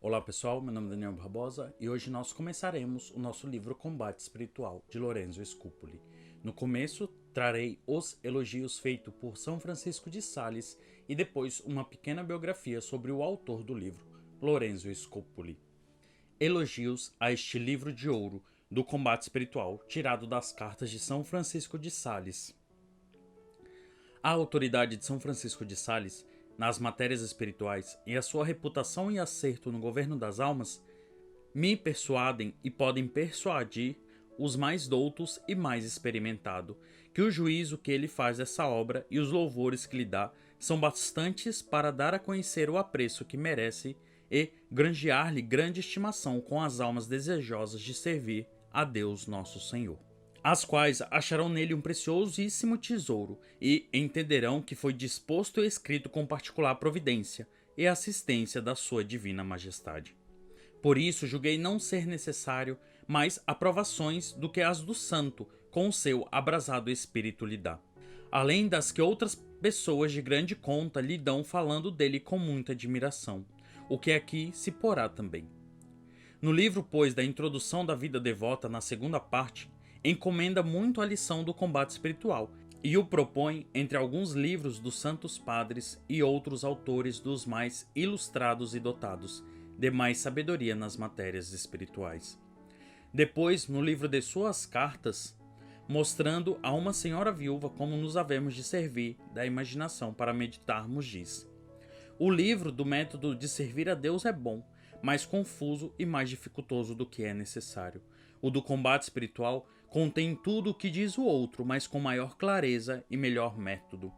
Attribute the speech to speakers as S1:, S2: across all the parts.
S1: Olá pessoal, meu nome é Daniel Barbosa e hoje nós começaremos o nosso livro Combate Espiritual de Lorenzo Scupoli. No começo, trarei os elogios feitos por São Francisco de Sales e depois uma pequena biografia sobre o autor do livro, Lorenzo Scupoli. Elogios a este livro de ouro do combate espiritual tirado das cartas de São Francisco de Sales. A autoridade de São Francisco de Sales nas matérias espirituais e a sua reputação e acerto no governo das almas me persuadem e podem persuadir os mais doutos e mais experimentados que o juízo que ele faz dessa obra e os louvores que lhe dá são bastantes para dar a conhecer o apreço que merece e granjear-lhe grande estimação com as almas desejosas de servir a Deus nosso Senhor, as quais acharão nele um preciosíssimo tesouro e entenderão que foi disposto e escrito com particular providência e assistência da sua divina majestade. Por isso julguei não ser necessário mais aprovações do que as do santo com o seu abrasado espírito lhe dá, além das que outras pessoas de grande conta lhe dão falando dele com muita admiração, o que aqui se porá também. No livro, pois, da introdução da vida devota na segunda parte, encomenda muito a lição do combate espiritual e o propõe entre alguns livros dos santos padres e outros autores dos mais ilustrados e dotados de mais sabedoria nas matérias espirituais. Depois, no livro de suas cartas, mostrando a uma senhora viúva como nos havemos de servir da imaginação para meditarmos, diz: o livro do método de servir a Deus é bom, mais confuso e mais dificultoso do que é necessário. O do combate espiritual contém tudo o que diz o outro, mas com maior clareza e melhor método.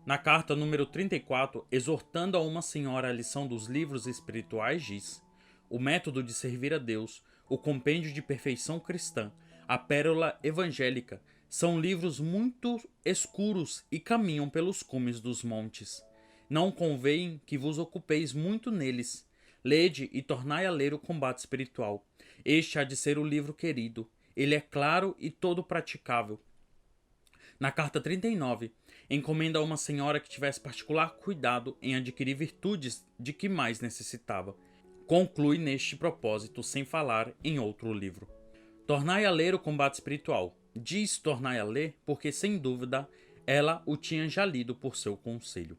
S1: Na carta número 34, exortando a uma senhora a lição dos livros espirituais, diz: o método de servir a Deus, o compêndio de perfeição cristã, a pérola evangélica, são livros muito escuros e caminham pelos cumes dos montes. Não convém que vos ocupeis muito neles. Lede e tornai a ler o combate espiritual. Este há de ser o livro querido. Ele é claro e todo praticável. Na carta 39, encomenda a uma senhora que tivesse particular cuidado em adquirir virtudes de que mais necessitava. Conclui neste propósito sem falar em outro livro. Tornai a ler o combate espiritual. Diz tornai a ler porque, sem dúvida, ela o tinha já lido por seu conselho.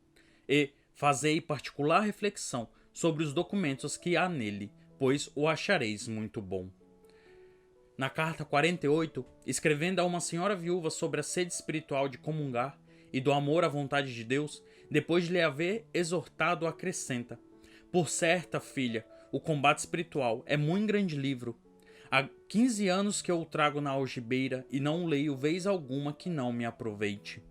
S1: E fazei particular reflexão sobre os documentos que há nele, pois o achareis muito bom. Na carta 48, escrevendo a uma senhora viúva sobre a sede espiritual de comungar e do amor à vontade de Deus, depois de lhe haver exortado, acrescenta: por certa, filha, o combate espiritual é muito grande livro. Há 15 anos que eu o trago na algibeira e não o leio vez alguma que não me aproveite.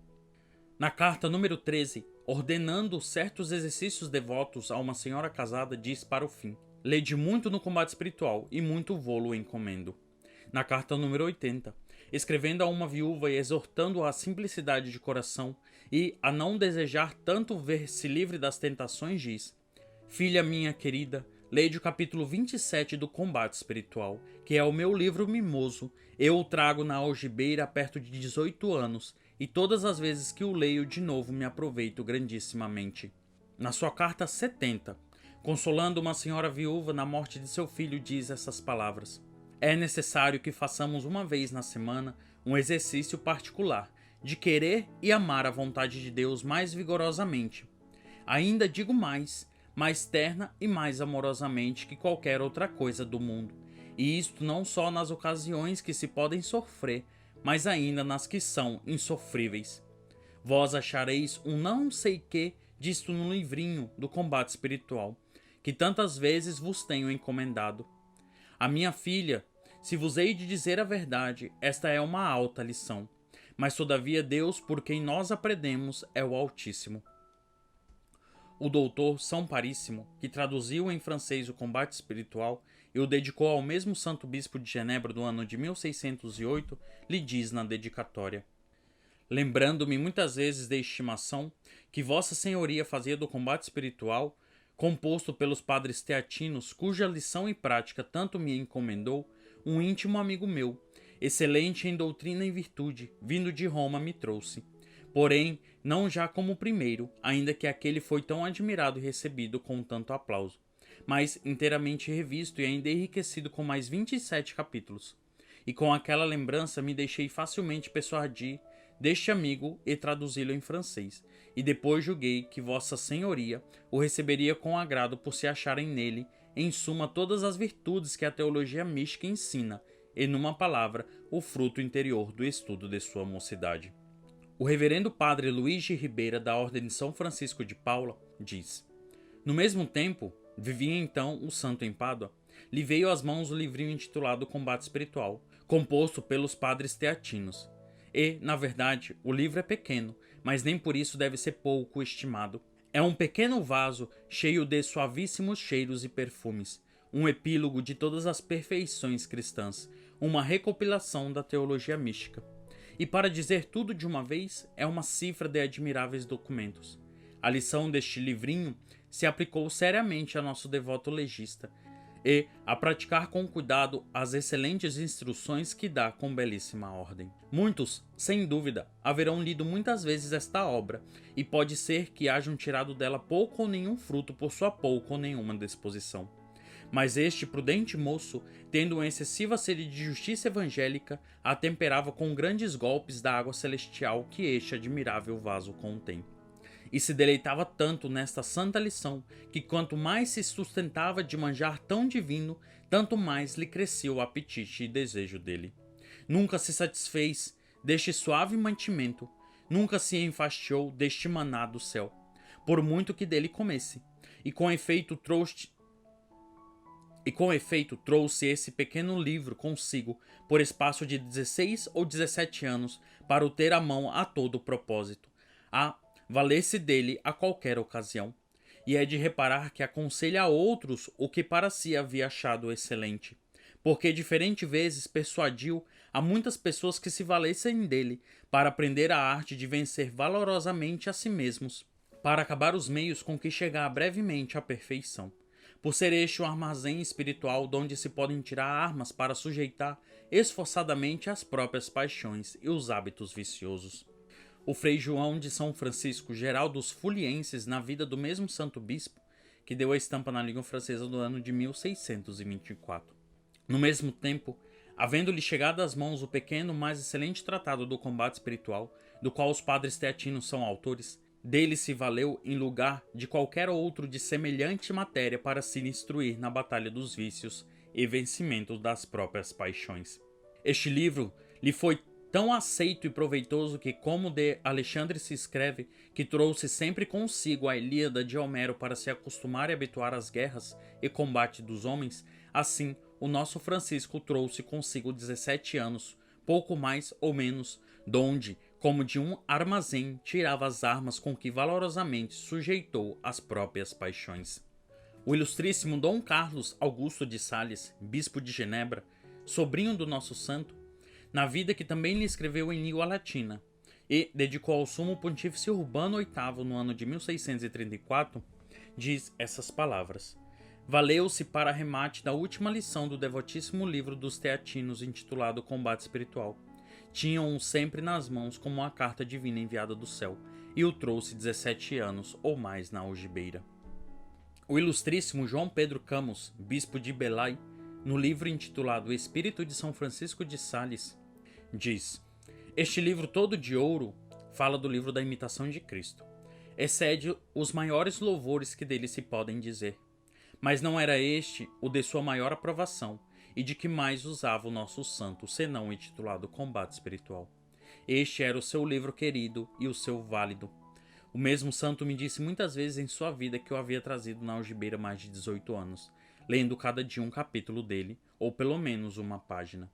S1: Na carta número 13, ordenando certos exercícios devotos a uma senhora casada, diz para o fim: lede muito no combate espiritual e muito vô-lo encomendo. Na carta número 80, escrevendo a uma viúva e exortando-a à simplicidade de coração e a não desejar tanto ver-se livre das tentações, diz: filha minha querida, lede o capítulo 27 do combate espiritual, que é o meu livro mimoso. Eu o trago na algibeira há perto de 18 anos, e todas as vezes que o leio de novo me aproveito grandissimamente. Na sua carta 70, consolando uma senhora viúva na morte de seu filho, diz essas palavras: é necessário que façamos uma vez na semana um exercício particular de querer e amar a vontade de Deus mais vigorosamente. Ainda digo mais terna e mais amorosamente que qualquer outra coisa do mundo. E isto não só nas ocasiões que se podem sofrer, mas ainda nas que são insofríveis. Vós achareis um não sei que disto no livrinho do combate espiritual, que tantas vezes vos tenho encomendado. A minha filha, se vos hei de dizer a verdade, esta é uma alta lição, mas todavia Deus por quem nós aprendemos é o Altíssimo. O doutor São Paríssimo, que traduziu em francês o combate espiritual e o dedicou ao mesmo santo bispo de Genebra do ano de 1608, lhe diz na dedicatória: lembrando-me muitas vezes de estimação que Vossa Senhoria fazia do combate espiritual, composto pelos padres teatinos, cuja lição e prática tanto me encomendou, um íntimo amigo meu, excelente em doutrina e virtude, vindo de Roma, me trouxe. Porém, não já como o primeiro, ainda que aquele foi tão admirado e recebido com tanto aplauso, mas inteiramente revisto e ainda enriquecido com mais 27 capítulos. E com aquela lembrança me deixei facilmente persuadir deste amigo e traduzi-lo em francês, e depois julguei que Vossa Senhoria o receberia com agrado por se acharem nele, em suma, todas as virtudes que a teologia mística ensina, e, numa palavra, o fruto interior do estudo de sua mocidade. O reverendo padre Luís de Ribeira, da Ordem de São Francisco de Paula, diz: no mesmo tempo, vivia então o santo em Pádua, lhe veio às mãos o livrinho intitulado Combate Espiritual, composto pelos padres teatinos. E, na verdade, o livro é pequeno, mas nem por isso deve ser pouco estimado. É um pequeno vaso cheio de suavíssimos cheiros e perfumes, um epílogo de todas as perfeições cristãs, uma recopilação da teologia mística. E para dizer tudo de uma vez, é uma cifra de admiráveis documentos. A lição deste livrinho se aplicou seriamente a nosso devoto legista, e a praticar com cuidado as excelentes instruções que dá com belíssima ordem. Muitos, sem dúvida, haverão lido muitas vezes esta obra, e pode ser que hajam tirado dela pouco ou nenhum fruto por sua pouca ou nenhuma disposição. Mas este prudente moço, tendo uma excessiva sede de justiça evangélica, a temperava com grandes golpes da água celestial que este admirável vaso contém. E se deleitava tanto nesta santa lição, que quanto mais se sustentava de manjar tão divino, tanto mais lhe crescia o apetite e desejo dele. Nunca se satisfez deste suave mantimento, nunca se enfastiou deste maná do céu, por muito que dele comesse, e com efeito trouxe esse pequeno livro consigo por espaço de 16 ou 17 anos para o ter à mão a todo propósito, a valer-se dele a qualquer ocasião. E é de reparar que aconselha a outros o que para si havia achado excelente, porque diferentes vezes persuadiu a muitas pessoas que se valessem dele para aprender a arte de vencer valorosamente a si mesmos, para acabar os meios com que chegar brevemente à perfeição. Por ser este um armazém espiritual donde se podem tirar armas para sujeitar esforçadamente as próprias paixões e os hábitos viciosos. O Frei João de São Francisco, geral dos Fulienses, na vida do mesmo santo bispo, que deu a estampa na língua francesa do ano de 1624. No mesmo tempo, havendo-lhe chegado às mãos o pequeno, mas excelente tratado do combate espiritual, do qual os padres teatinos são autores, dele se valeu em lugar de qualquer outro de semelhante matéria para se instruir na batalha dos vícios e vencimento das próprias paixões. Este livro lhe foi tão aceito e proveitoso que, como de Alexandre se escreve, que trouxe sempre consigo a Ilíada de Homero para se acostumar e habituar às guerras e combate dos homens, assim o nosso Francisco trouxe consigo 17 anos, pouco mais ou menos, donde, como de um armazém, tirava as armas com que valorosamente sujeitou as próprias paixões. O ilustríssimo Dom Carlos Augusto de Sales, bispo de Genebra, sobrinho do nosso santo, na vida que também lhe escreveu em língua latina, e dedicou ao sumo pontífice Urbano VIII no ano de 1634, diz essas palavras: valeu-se para remate da última lição do devotíssimo livro dos teatinos intitulado Combate Espiritual. Tinham-o sempre nas mãos como uma carta divina enviada do céu, e o trouxe 17 anos ou mais na algibeira. O ilustríssimo João Pedro Camus, bispo de Belay, no livro intitulado Espírito de São Francisco de Sales, diz: este livro todo de ouro fala do livro da imitação de Cristo. Excede os maiores louvores que dele se podem dizer. Mas não era este o de sua maior aprovação, e de que mais usava o nosso santo, senão o intitulado Combate Espiritual. Este era o seu livro querido e o seu válido. O mesmo santo me disse muitas vezes em sua vida que eu havia trazido na algibeira mais de 18 anos, lendo cada dia um capítulo dele, ou pelo menos uma página.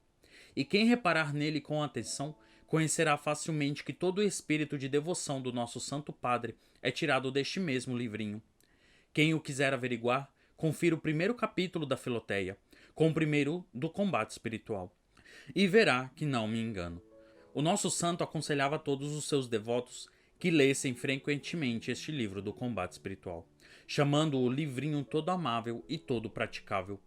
S1: E quem reparar nele com atenção, conhecerá facilmente que todo o espírito de devoção do nosso Santo Padre é tirado deste mesmo livrinho. Quem o quiser averiguar, confira o primeiro capítulo da Filoteia, com o primeiro do Combate Espiritual, e verá que não me engano. O nosso santo aconselhava a todos os seus devotos que lessem frequentemente este livro do Combate Espiritual, chamando-o livrinho todo amável e todo praticável.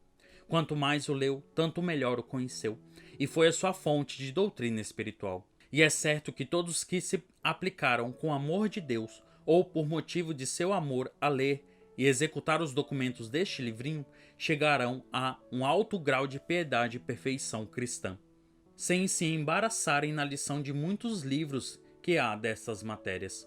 S1: Quanto mais o leu, tanto melhor o conheceu, e foi a sua fonte de doutrina espiritual. E é certo que todos que se aplicaram com amor de Deus, ou por motivo de seu amor a ler e executar os documentos deste livrinho chegarão a um alto grau de piedade e perfeição cristã, sem se embaraçarem na lição de muitos livros que há destas matérias.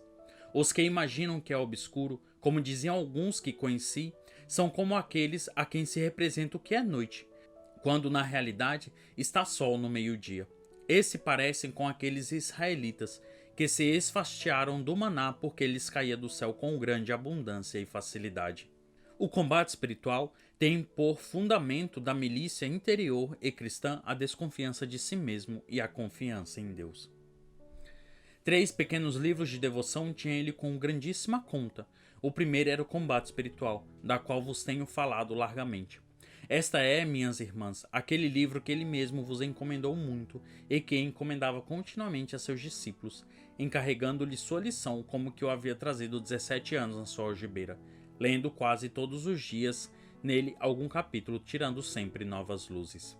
S1: Os que imaginam que é obscuro, como diziam alguns que conheci, são como aqueles a quem se representa o que é noite, quando na realidade está sol no meio-dia. Esses parecem com aqueles israelitas que se esfastiaram do maná porque lhes caía do céu com grande abundância e facilidade. O combate espiritual tem por fundamento da milícia interior e cristã a desconfiança de si mesmo e a confiança em Deus. 3 pequenos livros de devoção tinha ele com grandíssima conta. O primeiro era o Combate Espiritual, da qual vos tenho falado largamente. Esta é, minhas irmãs, aquele livro que ele mesmo vos encomendou muito e que encomendava continuamente a seus discípulos, encarregando-lhe sua lição como que o havia trazido 17 anos na sua algibeira, lendo quase todos os dias nele algum capítulo, tirando sempre novas luzes.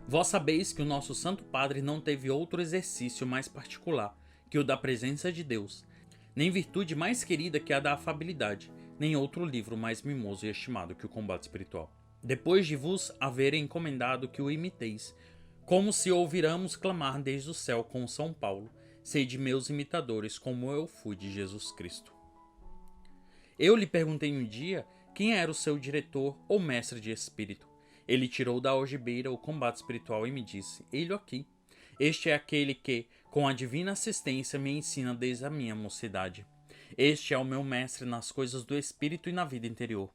S1: Vós sabeis que o nosso Santo Padre não teve outro exercício mais particular que o da presença de Deus, nem virtude mais querida que a da afabilidade, nem outro livro mais mimoso e estimado que o Combate Espiritual. Depois de vos haver encomendado que o imiteis, como se ouviramos clamar desde o céu com São Paulo, sede meus imitadores como eu fui de Jesus Cristo. Eu lhe perguntei um dia quem era o seu diretor ou mestre de espírito. Ele tirou da algibeira o Combate Espiritual e me disse: "Ele aqui. Este é aquele que, com a divina assistência, me ensina desde a minha mocidade. Este é o meu mestre nas coisas do espírito e na vida interior."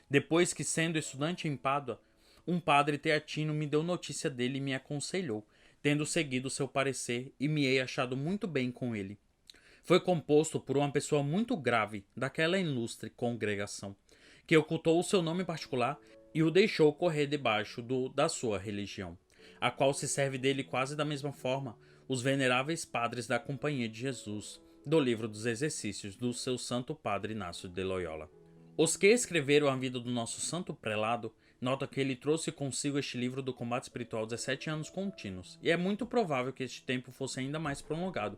S1: Depois que, sendo estudante em Pádua, um padre teatino me deu notícia dele e me aconselhou, tendo seguido seu parecer e me hei achado muito bem com ele. Foi composto por uma pessoa muito grave daquela ilustre congregação, que ocultou o seu nome particular e o deixou correr debaixo da sua religião, a qual se serve dele quase da mesma forma os veneráveis padres da Companhia de Jesus, do livro dos exercícios do seu santo padre Inácio de Loyola. Os que escreveram a vida do nosso santo prelado notam que ele trouxe consigo este livro do Combate Espiritual 17 anos contínuos, e é muito provável que este tempo fosse ainda mais prolongado,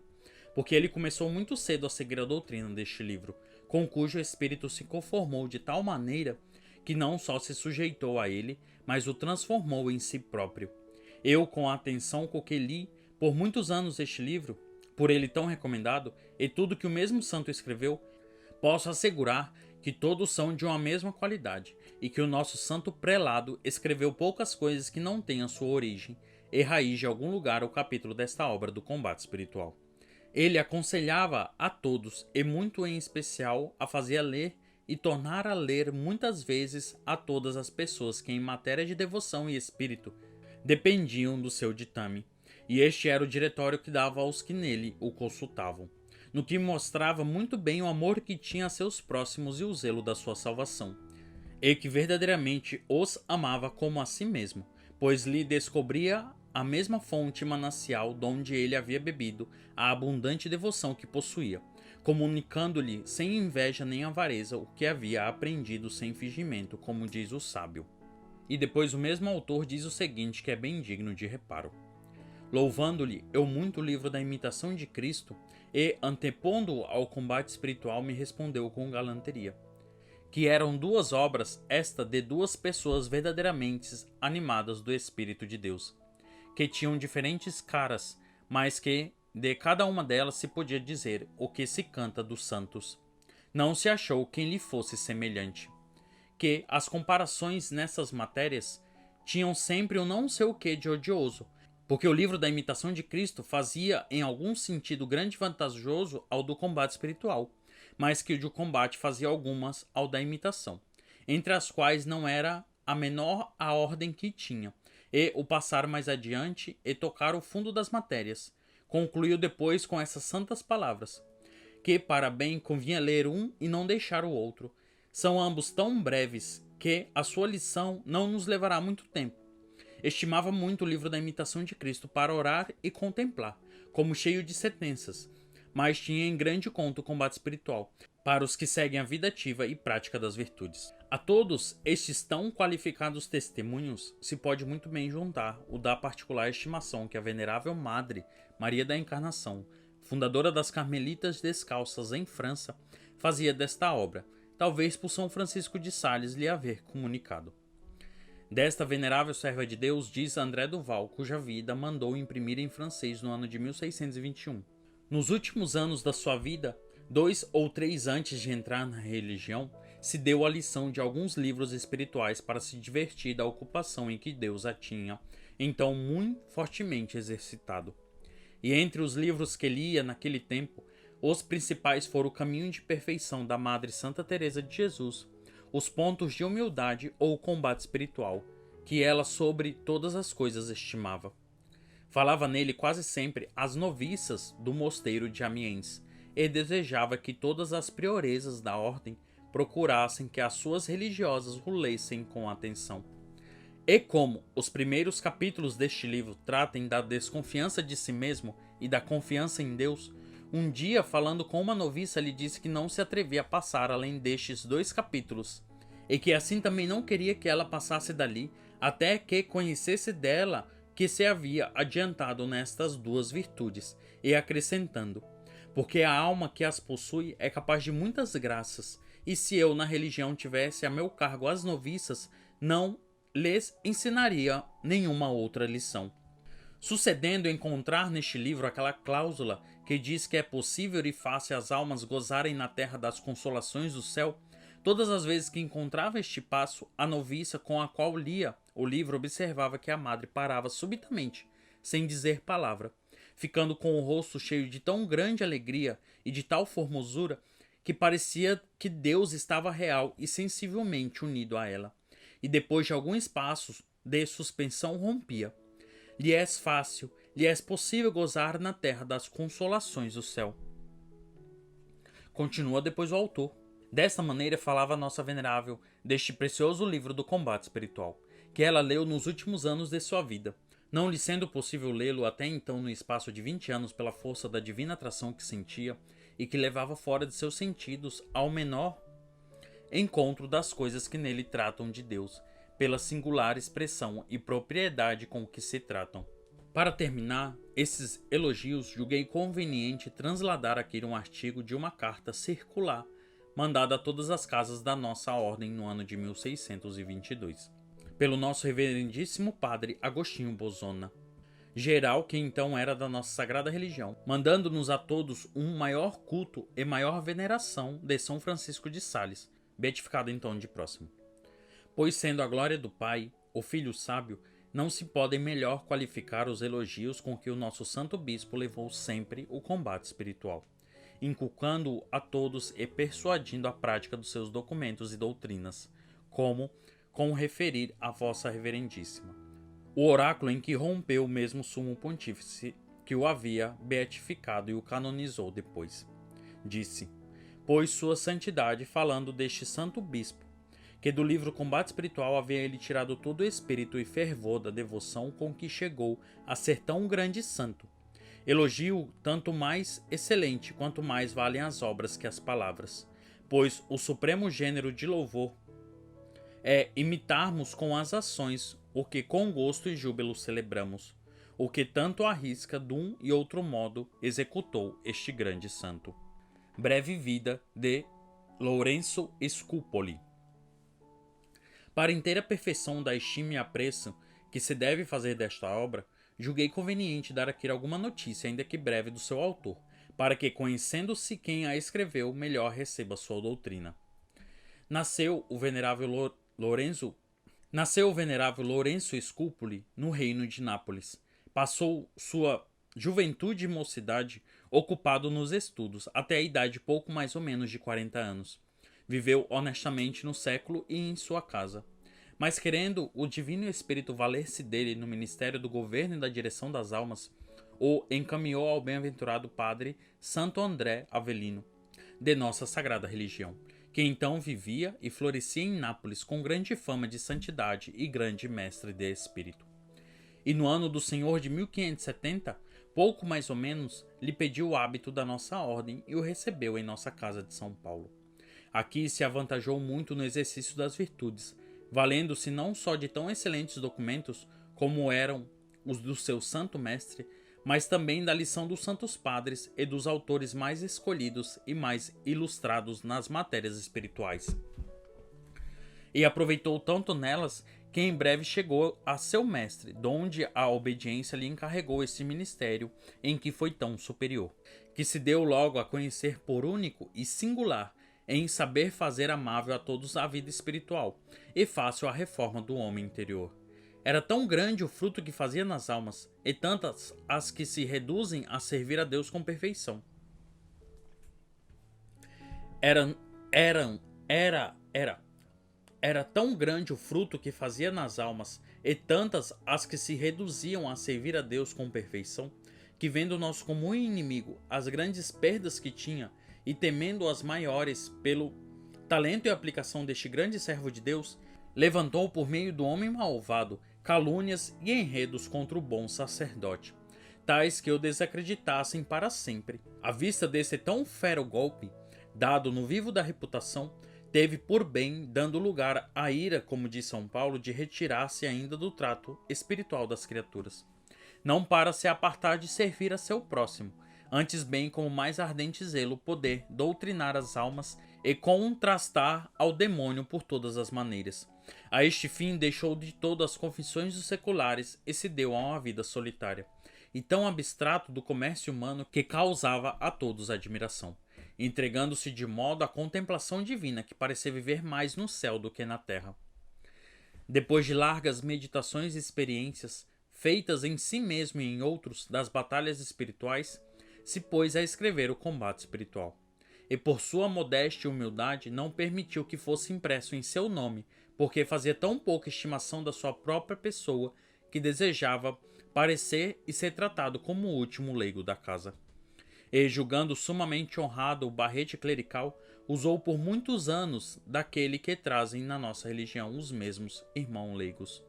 S1: porque ele começou muito cedo a seguir a doutrina deste livro, com cujo espírito se conformou de tal maneira que não só se sujeitou a ele, mas o transformou em si próprio. Eu, com a atenção com que li por muitos anos este livro, por ele tão recomendado, e tudo que o mesmo santo escreveu, posso assegurar que todos são de uma mesma qualidade, e que o nosso santo prelado escreveu poucas coisas que não tenham sua origem e raiz de algum lugar o capítulo desta obra do combate espiritual. Ele aconselhava a todos, e muito em especial a fazia ler e tornar a ler muitas vezes a todas as pessoas que em matéria de devoção e espírito dependiam do seu ditame, e este era o diretório que dava aos que nele o consultavam, no que mostrava muito bem o amor que tinha a seus próximos e o zelo da sua salvação, e que verdadeiramente os amava como a si mesmo, pois lhe descobria a mesma fonte manancial donde ele havia bebido a abundante devoção que possuía, comunicando-lhe sem inveja nem avareza o que havia aprendido sem fingimento, como diz o sábio. E depois o mesmo autor diz o seguinte, que é bem digno de reparo: louvando-lhe eu muito o livro da imitação de Cristo, e, antepondo-o ao combate espiritual, me respondeu com galanteria, que eram 2 obras, esta de 2 pessoas verdadeiramente animadas do Espírito de Deus, que tinham diferentes caras, mas que de cada uma delas se podia dizer o que se canta dos santos. Não se achou quem lhe fosse semelhante. Que as comparações nessas matérias tinham sempre um não sei o que de odioso, porque o livro da imitação de Cristo fazia em algum sentido grande vantajoso ao do combate espiritual, mas que o do combate fazia algumas ao da imitação, entre as quais não era a menor a ordem que tinha, e o passar mais adiante e tocar o fundo das matérias. Concluiu depois com essas santas palavras, que para bem convinha ler um e não deixar o outro. São ambos tão breves que a sua lição não nos levará muito tempo. Estimava muito o livro da imitação de Cristo para orar e contemplar, como cheio de sentenças, mas tinha em grande conta o combate espiritual, para os que seguem a vida ativa e prática das virtudes. A todos estes tão qualificados testemunhos se pode muito bem juntar o da particular estimação que a venerável Madre Maria da Encarnação, fundadora das Carmelitas Descalças em França, fazia desta obra, talvez por São Francisco de Sales lhe haver comunicado. Desta venerável serva de Deus diz André Duval, cuja vida mandou imprimir em francês no ano de 1621. Nos últimos anos da sua vida, 2 ou 3 antes de entrar na religião, se deu a lição de alguns livros espirituais para se divertir da ocupação em que Deus a tinha, então muito fortemente exercitado. E entre os livros que lia naquele tempo, os principais foram o Caminho de Perfeição da Madre Santa Teresa de Jesus, os Pontos de Humildade ou o Combate Espiritual, que ela sobre todas as coisas estimava. Falava nele quase sempre às noviças do mosteiro de Amiens, e desejava que todas as prioresas da ordem procurassem que as suas religiosas o lessem com atenção. E como os primeiros capítulos deste livro tratem da desconfiança de si mesmo e da confiança em Deus, um dia, falando com uma noviça, lhe disse que não se atrevia a passar além destes 2 capítulos, e que assim também não queria que ela passasse dali, até que conhecesse dela que se havia adiantado nestas 2 virtudes, e acrescentando: porque a alma que as possui é capaz de muitas graças, e se eu na religião tivesse a meu cargo as noviças, não lhes ensinaria nenhuma outra lição. Sucedendo encontrar neste livro aquela cláusula que diz que é possível e fácil as almas gozarem na terra das consolações do céu, todas as vezes que encontrava este passo, a noviça com a qual lia o livro observava que a madre parava subitamente, sem dizer palavra, ficando com o rosto cheio de tão grande alegria e de tal formosura que parecia que Deus estava real e sensivelmente unido a ela. E depois de alguns passos de suspensão rompia: lhe é fácil, lhe é possível gozar na terra das consolações do céu. Continua depois o autor. Desta maneira falava a nossa venerável deste precioso livro do combate espiritual, que ela leu nos últimos anos de sua vida, não lhe sendo possível lê-lo até então no espaço de 20 anos pela força da divina atração que sentia e que levava fora de seus sentidos ao menor encontro das coisas que nele tratam de Deus, pela singular expressão e propriedade com que se tratam. Para terminar esses elogios, julguei conveniente transladar aqui um artigo de uma carta circular mandada a todas as casas da nossa ordem no ano de 1622, pelo nosso reverendíssimo padre Agostinho Bozona, geral que então era da nossa sagrada religião, mandando-nos a todos um maior culto e maior veneração de São Francisco de Sales, beatificado então de próximo. Pois sendo a glória do Pai, o Filho sábio, não se podem melhor qualificar os elogios com que o nosso santo bispo levou sempre o combate espiritual, inculcando-o a todos e persuadindo a prática dos seus documentos e doutrinas, como com referir a vossa reverendíssima, o oráculo em que rompeu o mesmo sumo pontífice que o havia beatificado e o canonizou depois. Disse, pois sua santidade, falando deste santo bispo, que do livro Combate Espiritual havia ele tirado todo o espírito e fervor da devoção com que chegou a ser tão grande santo. Elogio tanto mais excelente quanto mais valem as obras que as palavras, pois o supremo gênero de louvor é imitarmos com as ações o que com gosto e júbilo celebramos, o que tanto arrisca de um e outro modo executou este grande santo. Breve vida de Lourenço Scupoli. Para inteira perfeição da estima e apreço que se deve fazer desta obra, julguei conveniente dar aqui alguma notícia, ainda que breve, do seu autor, para que, conhecendo-se quem a escreveu, melhor receba sua doutrina. Nasceu o venerável Lourenço Scupoli no reino de Nápoles. Passou sua juventude e mocidade ocupado nos estudos, até a idade pouco mais ou menos de 40 anos. Viveu honestamente no século e em sua casa. Mas querendo o Divino Espírito valer-se dele no ministério do governo e da direção das almas, o encaminhou ao bem-aventurado padre Santo André Avelino, de nossa sagrada religião, que então vivia e florescia em Nápoles com grande fama de santidade e grande mestre de espírito. E no ano do Senhor de 1570, pouco mais ou menos, lhe pediu o hábito da nossa ordem e o recebeu em nossa casa de São Paulo. Aqui se avantajou muito no exercício das virtudes, valendo-se não só de tão excelentes documentos como eram os do seu santo mestre, mas também da lição dos santos padres e dos autores mais escolhidos e mais ilustrados nas matérias espirituais. E aproveitou tanto nelas que em breve chegou a seu mestre, donde a obediência lhe encarregou esse ministério em que foi tão superior, que se deu logo a conhecer por único e singular em saber fazer amável a todos a vida espiritual e fácil a reforma do homem interior. Era tão grande o fruto que fazia nas almas, e tantas as que se reduzem a servir a Deus com perfeição. Era tão grande o fruto que fazia nas almas, e tantas as que se reduziam a servir a Deus com perfeição, que vendo o nosso comum inimigo as grandes perdas que tinha, e temendo as maiores pelo talento e aplicação deste grande servo de Deus, levantou por meio do homem malvado calúnias e enredos contra o bom sacerdote, tais que o desacreditassem para sempre. À vista desse tão fero golpe, dado no vivo da reputação, teve por bem, dando lugar à ira, como diz São Paulo, de retirar-se ainda do trato espiritual das criaturas. Não para se apartar de servir a seu próximo, antes bem com o mais ardente zelo poder doutrinar as almas e contrastar ao demônio por todas as maneiras. A este fim deixou de todo as confissões dos seculares e se deu a uma vida solitária, e tão abstrato do comércio humano que causava a todos admiração, entregando-se de modo à contemplação divina que parecia viver mais no céu do que na terra. Depois de largas meditações e experiências, feitas em si mesmo e em outros, das batalhas espirituais, se pôs a escrever o combate espiritual. E por sua modéstia e humildade não permitiu que fosse impresso em seu nome, porque fazia tão pouca estimação da sua própria pessoa que desejava parecer e ser tratado como o último leigo da casa. E, julgando sumamente honrado o barrete clerical, usou por muitos anos daquele que trazem na nossa religião os mesmos irmãos leigos,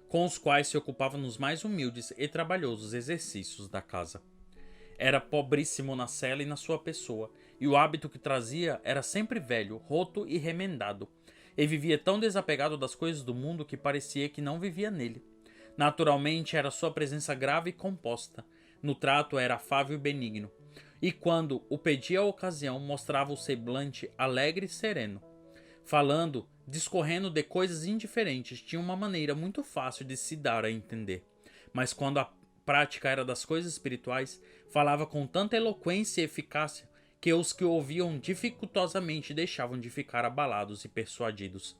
S1: com os quais se ocupava nos mais humildes e trabalhosos exercícios da casa. Era pobríssimo na cela e na sua pessoa, e o hábito que trazia era sempre velho, roto e remendado, e vivia tão desapegado das coisas do mundo que parecia que não vivia nele. Naturalmente era sua presença grave e composta, no trato era afável e benigno, e quando o pedia a ocasião mostrava o semblante alegre e sereno. Falando, discorrendo de coisas indiferentes, tinha uma maneira muito fácil de se dar a entender, mas quando a prática era das coisas espirituais, falava com tanta eloquência e eficácia que os que o ouviam dificultosamente deixavam de ficar abalados e persuadidos.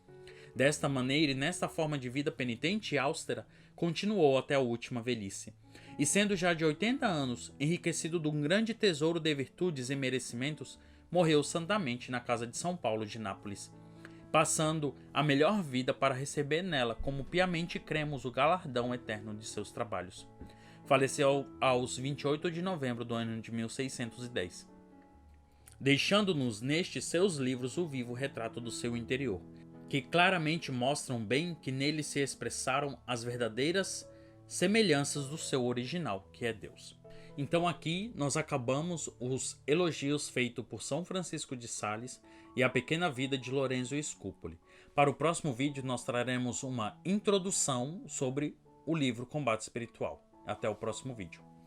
S1: Desta maneira e nesta forma de vida penitente e austera, continuou até a última velhice. E sendo já de 80 anos, enriquecido de um grande tesouro de virtudes e merecimentos, morreu santamente na casa de São Paulo de Nápoles, passando a melhor vida para receber nela, como piamente cremos, o galardão eterno de seus trabalhos. Faleceu aos 28 de novembro do ano de 1610. Deixando-nos nestes seus livros o vivo retrato do seu interior, que claramente mostram bem que nele se expressaram as verdadeiras semelhanças do seu original, que é Deus. Então aqui nós acabamos os elogios feitos por São Francisco de Sales e a pequena vida de Lorenzo Scupoli. Para o próximo vídeo nós traremos uma introdução sobre o livro Combate Espiritual. Até o próximo vídeo.